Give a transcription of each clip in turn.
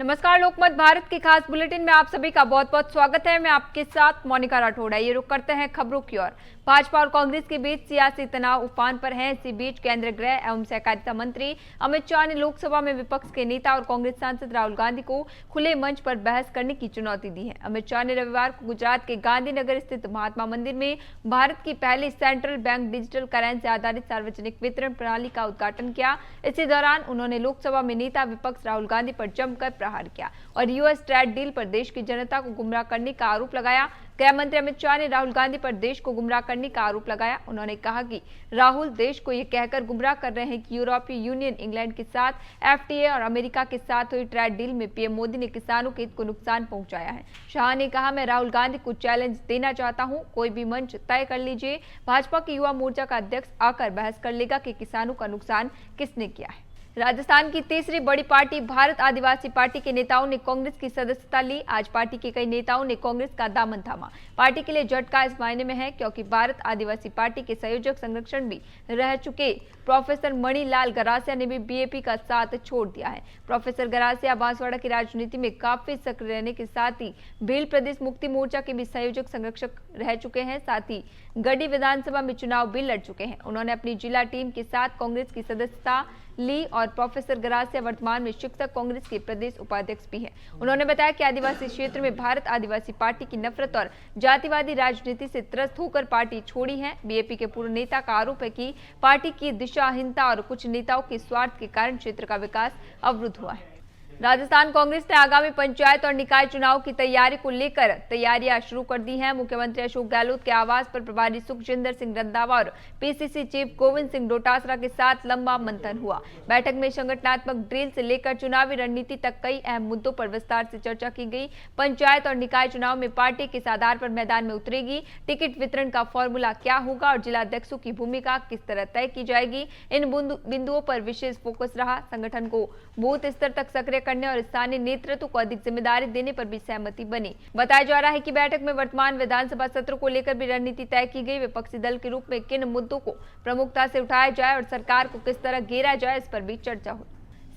नमस्कार, लोकमत भारत के खास बुलेटिन में आप सभी का बहुत बहुत स्वागत है। मैं आपके साथ मोनिका राठौड़। ये रुक करते हैं खबरों की ओर। भाजपा और कांग्रेस के बीच सियासी तनाव उफान पर है। इसी बीच केंद्रीय गृह एवं सहकारिता मंत्री अमित शाह ने लोकसभा में विपक्ष के नेता और कांग्रेस सांसद राहुल गांधी को खुले मंच पर बहस करने की चुनौती दी है। अमित शाह ने रविवार को गुजरात के गांधीनगर स्थित महात्मा मंदिर में भारत की पहली सेंट्रल बैंक डिजिटल करेंसी आधारित सार्वजनिक वितरण प्रणाली का उद्घाटन किया। इसी दौरान उन्होंने लोकसभा में नेता विपक्ष राहुल गांधी पर जमकर प्रहार किया और यूएस ट्रेड डील पर देश की जनता को गुमराह करने का आरोप लगाया। गृह मंत्री अमित शाह ने राहुल गांधी पर देश को गुमराह करने का आरोप लगाया। उन्होंने कहा कि राहुल देश को यह कहकर गुमराह कर रहे हैं कि यूरोपीय यूनियन इंग्लैंड के साथ एफटीए और अमेरिका के साथ हुई ट्रेड डील में पीएम मोदी ने किसानों के हित को नुकसान पहुंचाया है। शाह ने कहा, मैं राहुल गांधी को चैलेंज देना चाहता हूं, कोई भी मंच तय कर लीजिए। भाजपा के युवा मोर्चा का अध्यक्ष आकर बहस कर लेगा कि किसानों का नुकसान किसने किया है। राजस्थान की तीसरी बड़ी पार्टी भारत आदिवासी पार्टी के नेताओं ने कांग्रेस की सदस्यता ली। आज पार्टी के कई नेताओं ने कांग्रेस का दामन थामा। पार्टी के लिए झटका इस मायने में है क्योंकि भारत आदिवासी पार्टी के संयोजक संरक्षण भी रह चुके प्रोफेसर मणिलाल गरासिया ने भी बीएपी का साथ छोड़ दिया है। प्रोफेसर गरासिया बांसवाड़ा की राजनीति में काफी सक्रिय रहने के साथ ही भील प्रदेश मुक्ति मोर्चा के भी संयोजक संरक्षक रह चुके हैं। साथ ही गढ़ी विधानसभा में चुनाव भी लड़ चुके हैं। उन्होंने अपनी जिला टीम के साथ कांग्रेस की सदस्यता ली और प्रोफेसर गरासिया वर्तमान में शिक्षक कांग्रेस के प्रदेश उपाध्यक्ष भी हैं। उन्होंने बताया कि आदिवासी क्षेत्र में भारत आदिवासी पार्टी की नफरत और जातिवादी राजनीति से त्रस्त होकर पार्टी छोड़ी है। बीएपी के पूर्व नेता का आरोप है कि पार्टी की दिशाहीनता और कुछ नेताओं के स्वार्थ के कारण क्षेत्र का विकास अवरुद्ध हुआ है। राजस्थान कांग्रेस ने आगामी पंचायत और निकाय चुनाव की तैयारी को लेकर तैयारियां शुरू कर दी हैं। मुख्यमंत्री अशोक गहलोत के आवास पर प्रभारी सुखजिंदर सिंह रंधावा और पीसीसी चीफ गोविंद सिंह डोटासरा के साथ लंबा मंथन हुआ। बैठक में संगठनात्मक ड्रिल से लेकर चुनावी रणनीति तक कई अहम मुद्दों पर विस्तार से चर्चा की गई। पंचायत और निकाय चुनाव में पार्टी किस आधार पर मैदान में उतरेगी, टिकट वितरण का फॉर्मूला क्या होगा और जिला अध्यक्षों की भूमिका किस तरह तय की जाएगी, इन बिंदुओं पर विशेष फोकस रहा। संगठन को बूथ स्तर तक सक्रिय करने और स्थानीय नेतृत्व को अधिक जिम्मेदारी देने पर भी सहमति बनी। बताया जा रहा है कि बैठक में वर्तमान विधानसभा सत्र को लेकर भी रणनीति तय की गई। विपक्षी दल के रूप में किन मुद्दों को प्रमुखता से उठाया जाए और सरकार को किस तरह घेरा जाए, इस पर भी चर्चा हुई।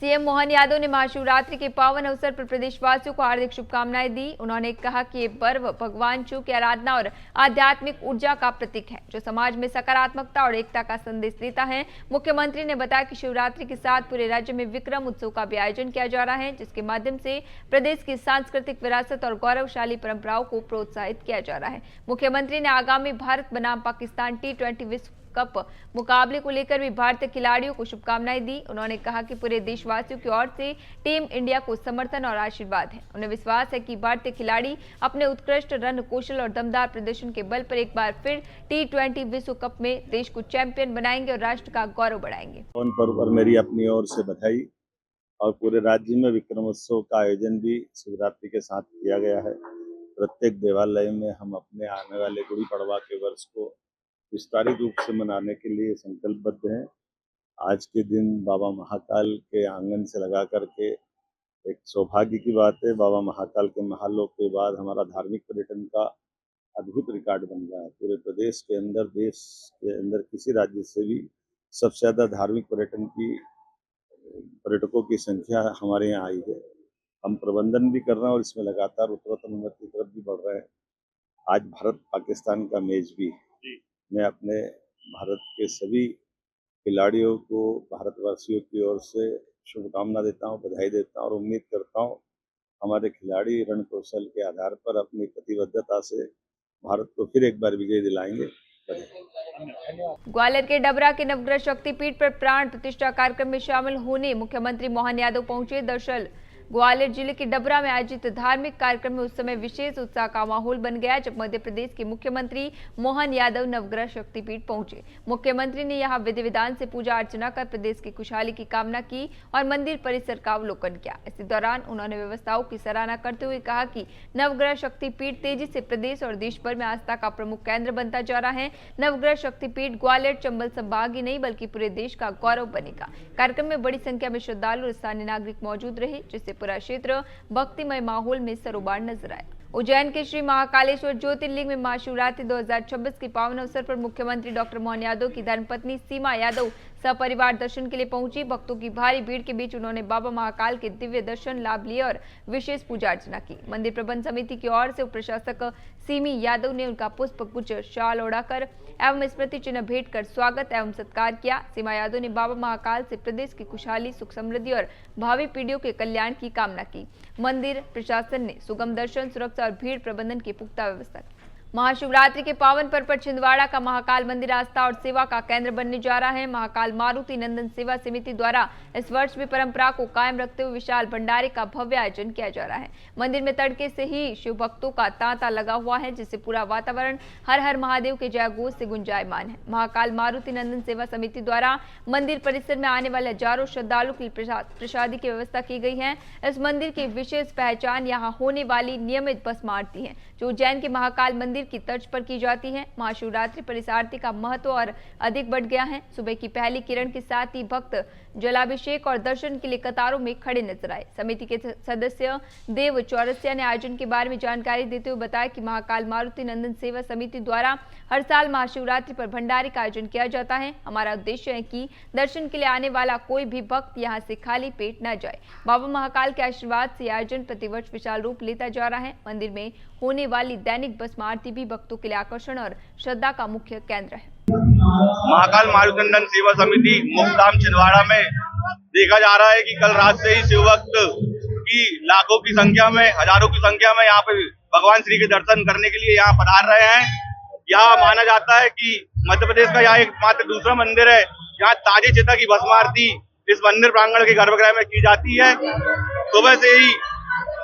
सीएम मोहन यादव ने महाशिवरात्रि के पावन अवसर पर प्रदेशवासियों को हार्दिक शुभकामनाएं दी। उन्होंने कहा कि ये पर्व भगवान शिव की आराधना और आध्यात्मिक ऊर्जा का प्रतीक है जो समाज में सकारात्मकता और एकता का संदेश देता है। मुख्यमंत्री ने बताया कि शिवरात्रि के साथ पूरे राज्य में विक्रम उत्सव का भी आयोजन किया जा रहा है, जिसके माध्यम से प्रदेश की सांस्कृतिक विरासत और गौरवशाली परंपराओं को प्रोत्साहित किया जा रहा है। मुख्यमंत्री ने आगामी भारत बनाम पाकिस्तान T20 विश्व कप मुकाबले को लेकर भी भारतीय खिलाड़ियों को शुभकामनाएं दी। उन्होंने कहा कि पूरे देशवासियों की ओर से टीम इंडिया को समर्थन और आशीर्वाद है। उन्हें विश्वास है कि भारतीय खिलाड़ी अपने उत्कृष्ट रन कौशल और दमदार प्रदर्शन के बल पर एक बार फिर T20 विश्व कप में देश को चैंपियन बनाएंगे और राष्ट्र का गौरव बढ़ाएंगे। उन पर्व पर मेरी अपनी ओर से बधाई और पूरे राज्य में विक्रमोत्सव का आयोजन भी शिवरात्रि के साथ किया गया है। प्रत्येक देवालय में हम अपने आने वाले गुड़ी पड़वा के वर्ष को विस्तारित रूप से मनाने के लिए संकल्पबद्ध हैं। आज के दिन बाबा महाकाल के आंगन से लगा करके एक सौभाग्य की बात है। बाबा महाकाल के महालोक के बाद हमारा धार्मिक पर्यटन का अद्भुत रिकॉर्ड बन रहा है। पूरे प्रदेश के अंदर, देश के अंदर किसी राज्य से भी सबसे ज्यादा धार्मिक पर्यटकों की संख्या हमारे यहाँ आई है। हम प्रबंधन भी कर रहे हैं और इसमें लगातार उत्तरोत्तर उन्नति की तरफ भी बढ़ रहे हैं। आज भारत पाकिस्तान का मैच भी है। मैं अपने भारत के सभी खिलाड़ियों को भारतवासियों की ओर से शुभकामना देता हूं, बधाई देता हूं और उम्मीद करता हूं हमारे खिलाड़ी रण कौशल के आधार पर अपनी प्रतिबद्धता से भारत को फिर एक बार विजय दिलाएंगे। ग्वालियर के डबरा के नवग्रह शक्तिपीठ पर प्राण प्रतिष्ठा कार्यक्रम में शामिल होने मुख्यमंत्री मोहन यादव पहुंचे। दरअसल ग्वालियर जिले के डबरा में आयोजित धार्मिक कार्यक्रम में उस समय विशेष उत्साह का माहौल बन गया जब मध्य प्रदेश के मुख्यमंत्री मोहन यादव नवग्रह शक्तिपीठ पहुंचे। मुख्यमंत्री ने यहां विधि विधान से पूजा अर्चना कर प्रदेश की खुशहाली की कामना की और मंदिर परिसर का अवलोकन किया। इसी दौरान उन्होंने व्यवस्थाओं की सराहना करते हुए कहा कि नवग्रह शक्तिपीठ तेजी से प्रदेश और देश भर में आस्था का प्रमुख केंद्र बनता जा रहा है। नवग्रह शक्तिपीठ ग्वालियर चंबल संभाग ही नहीं बल्कि पूरे देश का गौरव बनेगा। कार्यक्रम में बड़ी संख्या में श्रद्धालु और स्थानीय नागरिक मौजूद रहे, जिससे पूरा क्षेत्र भक्तिमय माहौल में सरोबार नजर आया। उज्जैन के श्री महाकालेश्वर ज्योतिर्लिंग में महाशिवरात्रि 2026 के पावन अवसर पर मुख्यमंत्री डॉक्टर मोहन यादव की धर्मपत्नी सीमा यादव सपरिवार दर्शन के लिए पहुंची। भक्तों की भारी भीड़ के बीच उन्होंने बाबा महाकाल के दिव्य दर्शन लाभ लिए और विशेष पूजा अर्चना की। मंदिर प्रबंध समिति की ओर से उप प्रशासक सीमी यादव ने उनका पुष्प गुच्छ शाल ओढ़ाकर एवं स्मृति चिन्ह भेंट कर स्वागत एवं सत्कार किया। सीमा यादव ने बाबा महाकाल से प्रदेश की खुशहाली, सुख समृद्धि और भावी पीढ़ियों के कल्याण की कामना की। मंदिर प्रशासन ने सुगम दर्शन, सुरक्षा और भीड़ प्रबंधन की पुख्ता व्यवस्था की। महाशिवरात्रि के पावन पर्व पर छिंदवाड़ा का महाकाल मंदिर आस्था और सेवा का केंद्र बनने जा रहा है। महाकाल मारुति नंदन सेवा समिति द्वारा इस वर्ष भी परंपरा को कायम रखते हुए विशाल भंडारे का भव्य आयोजन किया जा रहा है। मंदिर में तड़के से ही शिव भक्तों का तांता लगा हुआ है, जिससे पूरा वातावरण हर हर महादेव के जयघोष से गुंजायमान है। महाकाल मारुति नंदन सेवा समिति द्वारा मंदिर परिसर में आने वाले हजारों श्रद्धालुओं के लिए प्रसादी की व्यवस्था की गई है। इस मंदिर की विशेष पहचान यहाँ होने वाली नियमित भस्म आरती है, जो उज्जैन के महाकाल मंदिर की तर्ज पर की जाती है। महाशिवरात्रि पर इस आरती का महत्व और अधिक बढ़ गया है। सुबह की पहली किरण के साथ ही भक्त जलाभिषेक और दर्शन के लिए कतारों में खड़े नजर आए। समिति के सदस्य देव चौरसिया ने आयोजन के बारे में जानकारी देते हुए बताया कि महाकाल मारुति नंदन सेवा समिति द्वारा हर साल महाशिवरात्रि पर भंडारे का आयोजन किया जाता है। हमारा उद्देश्य है कि दर्शन के लिए आने वाला कोई भी भक्त यहाँ से खाली पेट न जाए। बाबा महाकाल के आशीर्वाद से आयोजन प्रतिवर्ष विशाल रूप लेता जा रहा है। मंदिर में होने वाली दैनिक भस्म आरती भी भक्तों के लिए आकर्षण और श्रद्धा का मुख्य केंद्र है। महाकाल मारुति नंदन सेवा समिति मुक्ताम छिंदवाड़ा में देखा जा रहा है कि कल रात से ही शिव भक्त की लाखों की संख्या में, हजारों की संख्या में यहाँ पे भगवान श्री के दर्शन करने के लिए यहाँ पधार रहे हैं। यहाँ माना जाता है कि मध्य प्रदेश का यहाँ एकमात्र दूसरा मंदिर है जहाँ ताजे चिता की भस्म आरती इस मंदिर प्रांगण के गर्भगृह में की जाती है। सुबह से ही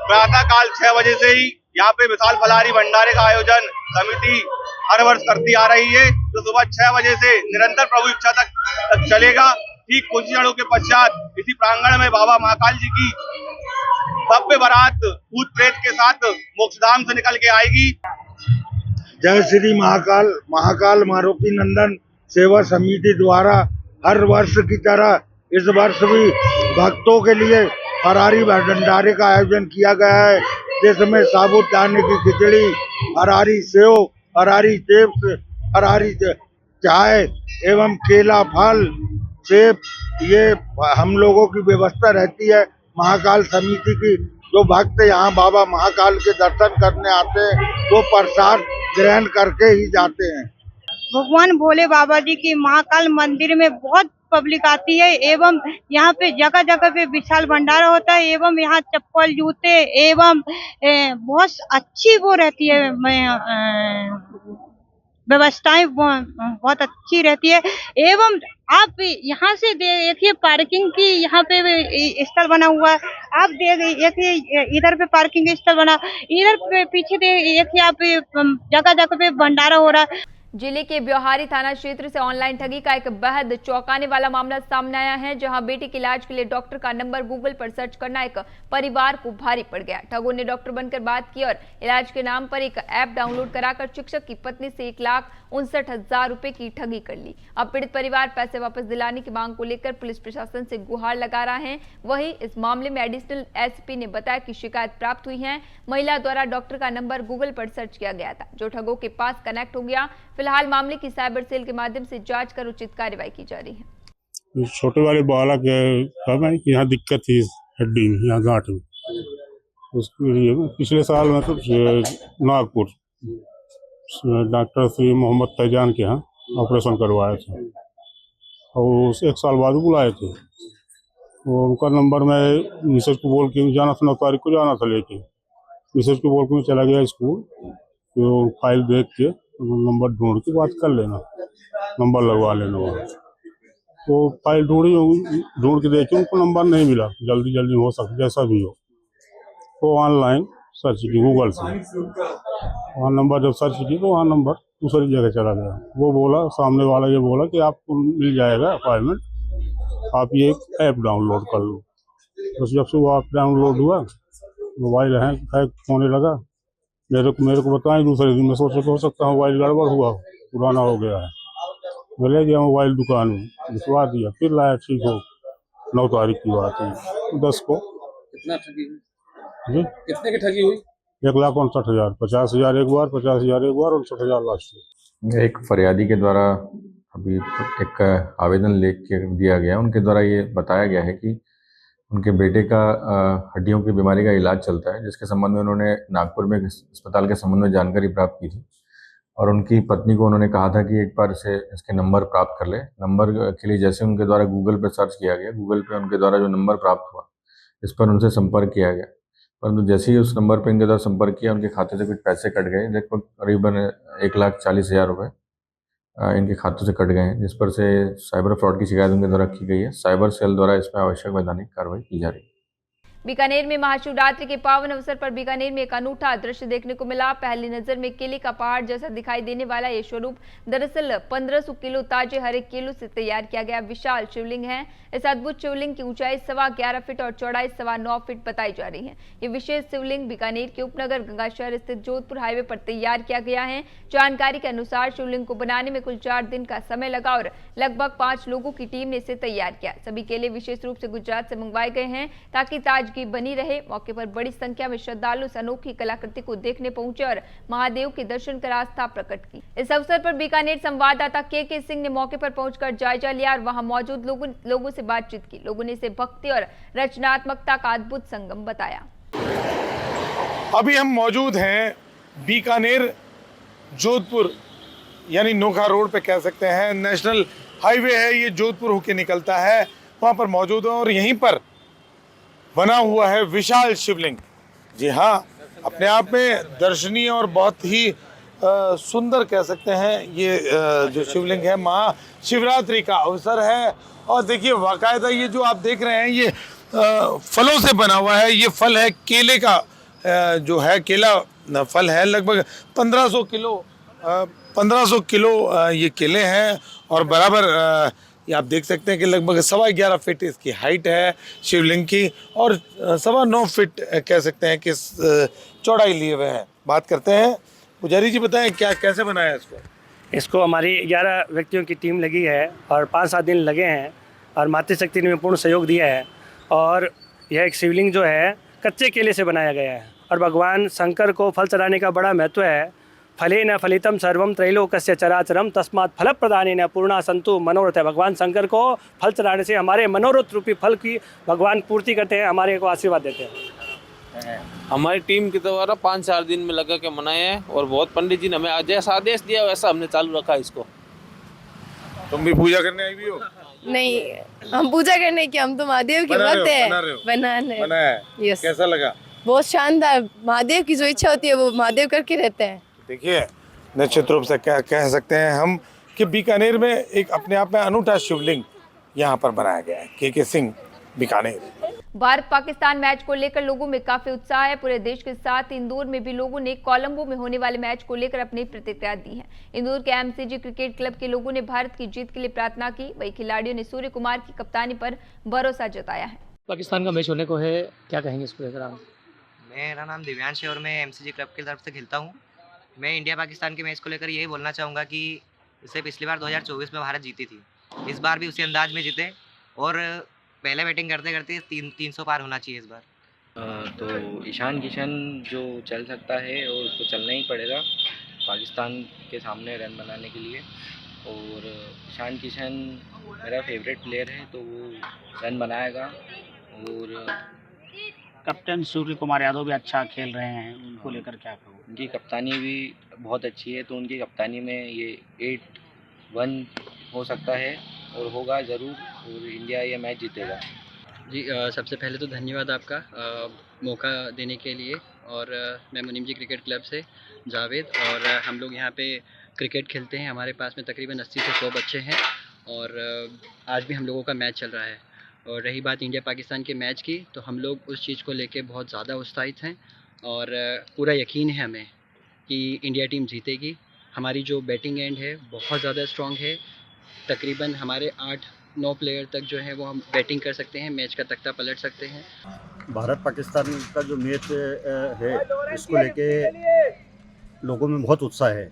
प्रातः काल 6 बजे से ही यहाँ पे विशाल फलाहारी भंडारे का आयोजन समिति हर वर्ष करती आ रही है, जो सुबह 6 बजे से निरंतर प्रभु इच्छा तक चलेगा। ठीक कुछ क्षणों के पश्चात इसी प्रांगण में बाबा महाकाल जी की भव्य बारात भूत प्रेत के साथ मोक्षधाम से निकल के आएगी। जय श्री महाकाल। महाकाल मारुति नंदन सेवा समिति द्वारा हर वर्ष की तरह इस वर्ष भी भक्तों के लिए फरारी भंडारे का आयोजन किया गया है, जिसमें साबूदाने की खिचड़ी, Harari save, Harari chips, Harari चाय एवं केला, फल, सेब, ये हम लोगों की व्यवस्था रहती है। महाकाल समिति की जो भक्त यहाँ बाबा महाकाल के दर्शन करने आते हैं वो प्रसाद ग्रहण करके ही जाते हैं। भगवान भोले बाबा जी की महाकाल मंदिर में बहुत पब्लिक आती है एवं यहाँ पे जगह जगह पे विशाल भंडारा होता है एवं यहाँ चप्पल, जूते एवं बहुत अच्छी वो रहती है व्यवस्थाएं बहुत अच्छी रहती है। एवं आप यहाँ से देखिए पार्किंग की यहाँ पे स्थल बना हुआ है। आप देखिए इधर पे पार्किंग स्थल बना, इधर पे पीछे देखिए आप जगह जगह पे भंडारा हो रहा है। जिले के ब्योहारी थाना क्षेत्र से ऑनलाइन ठगी का एक बेहद चौंकाने वाला मामला सामने आया है, जहां बेटी के इलाज के लिए डॉक्टर का नंबर गूगल पर सर्च करना एक परिवार को भारी पड़ गया। ठगों ने डॉक्टर बनकर बात की और इलाज के नाम पर एक ऐप डाउनलोड कराकर शिक्षक की पत्नी से 1,59,000 रुपए की ठगी कर ली। अब पीड़ित परिवार पैसे वापस दिलाने की मांग को लेकर पुलिस प्रशासन से गुहार लगा रहा है। वहीं इस मामले में एडिशनल एसपी ने बताया कि शिकायत प्राप्त हुई है। महिला द्वारा डॉक्टर का नंबर गूगल पर सर्च किया गया था, जो ठगों के पास कनेक्ट हो गया। फिलहाल मामले की साइबर सेल के माध्यम से जांच कर उचित कार्रवाई की जा रही है। छोटे वाले बालक यहाँ दिक्कत थी हड्डी में, यहाँ गांठ में, उसके लिए पिछले साल मतलब नागपुर डॉक्टर श्री मोहम्मद फैजान के यहाँ ऑपरेशन करवाया था और 1 साल बाद बुलाए थे। वो उनका नंबर मैं मिसेज को बोल के जाना था, 9 तारीख को जाना था, लेके मिसेज को बोल के मैं चला गया स्कूल। तो फाइल देख के नंबर ढूंढ के बात कर लेना, नंबर लगवा लेना वहाँ। तो फाइल ढूंढ के देखे, उनको नंबर नहीं मिला। जल्दी हो सके जैसा भी हो, तो ऑनलाइन सर्च की गूगल से, वहाँ नंबर जब सर्च की तो वहाँ नंबर दूसरी जगह चला गया। वो बोला, सामने वाला ये बोला कि आपको मिल जाएगा अपॉइंटमेंट, आप ये एक ऐप डाउनलोड कर लो। बस जब से वो ऐप डाउनलोड हुआ, मोबाइल हैक होने लगा। मेरे को बताएं दूसरे दिन, मैं सोचा हो सकता है मोबाइल गड़बड़ हुआ, पुराना हो गया है। मैं ले गया मोबाइल दुकान में, दिखवा दिया, फिर लाया, ठीक हो। 9 तारीख की बात है, 10 को। कितना ठगी हुई जी? कितने की ठगी हुई? 1,59,000, 50,000 एक बार, 50,000 एक बार और 60,000 लास्ट। एक फरियादी के द्वारा अभी एक आवेदन लिख के दिया गया है। उनके द्वारा ये बताया गया है कि उनके बेटे का हड्डियों की बीमारी का इलाज चलता है, जिसके संबंध में उन्होंने नागपुर में एक अस्पताल के संबंध में जानकारी प्राप्त की थी और उनकी पत्नी को उन्होंने कहा था कि एक बार इसके नंबर प्राप्त कर ले। नंबर के लिए जैसे उनके द्वारा गूगल पे सर्च किया गया, गूगल पे उनके द्वारा जो नंबर प्राप्त हुआ, इस पर उनसे संपर्क किया गया, परंतु जैसे ही उस नंबर पर इनके द्वारा संपर्क किया, उनके खाते से कुछ पैसे कट गए, लगभग करीबन 1,40,000 रुपये इनके खातों से कट गए हैं, जिस पर से साइबर फ्रॉड की शिकायत उनके द्वारा की गई है। साइबर सेल द्वारा इस पर आवश्यक वैधानिक कार्रवाई की जा रही है। बीकानेर में महाशिवरात्रि के पावन अवसर पर बीकानेर में एक अनूठा दृश्य देखने को मिला। पहली नजर में केले का पहाड़ जैसा दिखाई देने वाला ये स्वरूप दरअसल 1500 किलो ताजे हरे केलों से तैयार किया गया विशाल शिवलिंग है। इस अद्भुत शिवलिंग की ऊंचाई 11.25 फीट और चौड़ाई 9.25 फीट बताई जा रही है। ये विशेष शिवलिंग बीकानेर के उपनगर गंगाशहर स्थित जोधपुर हाईवे पर तैयार किया गया है। जानकारी के अनुसार शिवलिंग को बनाने में कुल 4 दिन का समय लगा और लगभग 5 लोगों की टीम ने इसे तैयार किया। सभी केले विशेष रूप से गुजरात से मंगवाए गए हैं ताकि ताजगी बनी रहे। मौके पर बड़ी संख्या में श्रद्धालु इस अनोखी कलाकृति को देखने पहुंचे और महादेव के दर्शन कर आस्था प्रकट की। इस अवसर पर बीकानेर संवाददाता के सिंह ने मौके पर पहुंचकर जायजा लिया और वहां मौजूद लोगों से बातचीत की। लोगों ने इसे भक्ति और रचनात्मकता का अद्भुत संगम बताया। अभी हम मौजूद हैं बीकानेर जोधपुर यानी नोखा रोड पे कह सकते हैं, नेशनल हाईवे है ये, जोधपुर होके निकलता है, वहाँ पर मौजूद है और यहीं पर बना हुआ है विशाल शिवलिंग। जी हाँ, अपने आप में दर्शनीय और बहुत ही सुंदर कह सकते हैं। ये जो शिवलिंग है महाशिवरात्रि का अवसर है और देखिए बाकायदा ये जो आप देख रहे हैं ये फलों से बना हुआ है। ये फल है केले का, जो है केला फल है, लगभग 1500 किलो ये केले हैं और बराबर ये आप देख सकते हैं कि लगभग 11.25 फीट इसकी हाइट है शिवलिंग की और 9.25 फीट कह सकते हैं कि चौड़ाई लिए हुए हैं। बात करते हैं, पुजारी जी बताएं क्या कैसे बनाया इसको? इसको हमारी 11 व्यक्तियों की टीम लगी है और 5-7 दिन लगे हैं और मातृशक्ति ने पूर्ण सहयोग दिया है। और यह एक शिवलिंग जो है कच्चे केले से बनाया गया है और भगवान शंकर को फल चढ़ाने का बड़ा महत्व है। फलेन फलितम सर्वम त्रैलोक्यस्य चराचरम तस्मात् फल प्रदानेन पूर्णा संतु मनोरथ है। भगवान शंकर को फल चढ़ाने से हमारे मनोरथ रूपी फल की भगवान पूर्ति करते हैं, हमारे को आशीर्वाद देते हैं। हमारी टीम के द्वारा 5-4 दिन में लगा के मनाए हैं और बहुत पंडित जी ने हमें जैसा आदेश दिया वैसा हमने चालू रखा इसको। तुम भी पूजा करने आई भी हो? नहीं, हम पूजा करने की, हम तो महादेव के भक्त हैं। बनाया। यस। कैसा लगा? बहुत शानदार। महादेव की जो इच्छा होती है वो महादेव करके रहते हैं। देखिए निश्चित रूप से क्या कह सकते हैं हम कि बीकानेर में एक अपने आप में अनूठा शिवलिंग यहाँ पर बनाया गया है। के सिंह, बीकानेर। भारत पाकिस्तान मैच को लेकर लोगों में काफी उत्साह है। पूरे देश के साथ इंदौर में भी लोगों ने कोलंबो में होने वाले मैच को लेकर अपनी प्रतिक्रिया दी है। इंदौर के एमसीजी क्रिकेट क्लब के लोगों ने भारत की जीत के लिए प्रार्थना की। वही खिलाड़ियों ने सूर्य कुमार की कप्तानी पर भरोसा जताया है। पाकिस्तान का मैच होने को है, क्या कहेंगे इसको लेकर आप? मेरा नाम दिव्यांश है और मैं एमसीजी क्लब की तरफ से खेलता हूँ। मैं इंडिया पाकिस्तान के मैच को लेकर यही बोलना चाहूँगा कि इससे पिछली बार 2024 में भारत जीती थी, इस बार भी उसी अंदाज में जीते और पहले बैटिंग करते करते 300 पार होना चाहिए इस बार। तो ईशान किशन जो चल सकता है और उसको चलना ही पड़ेगा पाकिस्तान के सामने रन बनाने के लिए। और ईशान किशन मेरा फेवरेट प्लेयर है तो वो रन बनाएगा। और कैप्टन सूर्य कुमार यादव भी अच्छा खेल रहे हैं, उनको लेकर क्या कहूँ? उनकी कप्तानी भी बहुत अच्छी है, तो उनकी कप्तानी में ये 8-1 हो सकता है और होगा ज़रूर और इंडिया ये मैच जीतेगा। जी सबसे पहले तो धन्यवाद आपका मौका देने के लिए। और मैं मुनीम जी क्रिकेट क्लब से जावेद और हम लोग यहाँ पे क्रिकेट खेलते हैं। हमारे पास में तकरीबन 80 से 100 बच्चे हैं और आज भी हम लोगों का मैच चल रहा है। और रही बात इंडिया पाकिस्तान के मैच की, तो हम लोग उस चीज़ को लेके बहुत ज़्यादा उत्साहित हैं और पूरा यकीन है हमें कि इंडिया टीम जीतेगी। हमारी जो बैटिंग एंड है बहुत ज़्यादा स्ट्रॉन्ग है। तकरीबन हमारे 8-9 प्लेयर तक जो है वो हम बैटिंग कर सकते हैं, मैच का तख्ता पलट सकते हैं। भारत पाकिस्तान का जो मैच है इसको लेके लोगों में बहुत उत्साह है।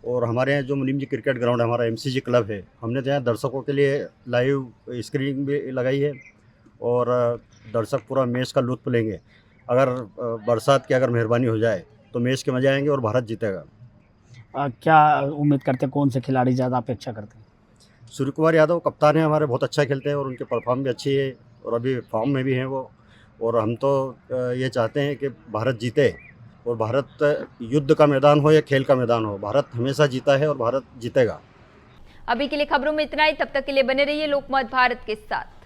और हमारे यहाँ जो मुनीम जी क्रिकेट ग्राउंड है, हमारा एमसीजी क्लब है, हमने तो यहाँ दर्शकों के लिए लाइव स्क्रीनिंग भी लगाई है और दर्शक पूरा मैच का लुत्फ़ लेंगे। अगर बरसात की अगर मेहरबानी हो जाए तो मैच के मज़े आएंगे और भारत जीतेगा। क्या उम्मीद करते हैं, कौन से खिलाड़ी ज़्यादा अपेक्षा करते हैं? सूर्य कुमार यादव कप्तान है हमारे, बहुत अच्छा खेलते हैं और उनके परफॉर्म भी अच्छी है और अभी फॉर्म में भी हैं वो। और हम तो ये चाहते हैं कि भारत जीते और भारत युद्ध का मैदान हो या खेल का मैदान हो, भारत हमेशा जीता है और भारत जीतेगा। अभी के लिए खबरों में इतना ही, तब तक के लिए बने रहिए लोकमत भारत के साथ।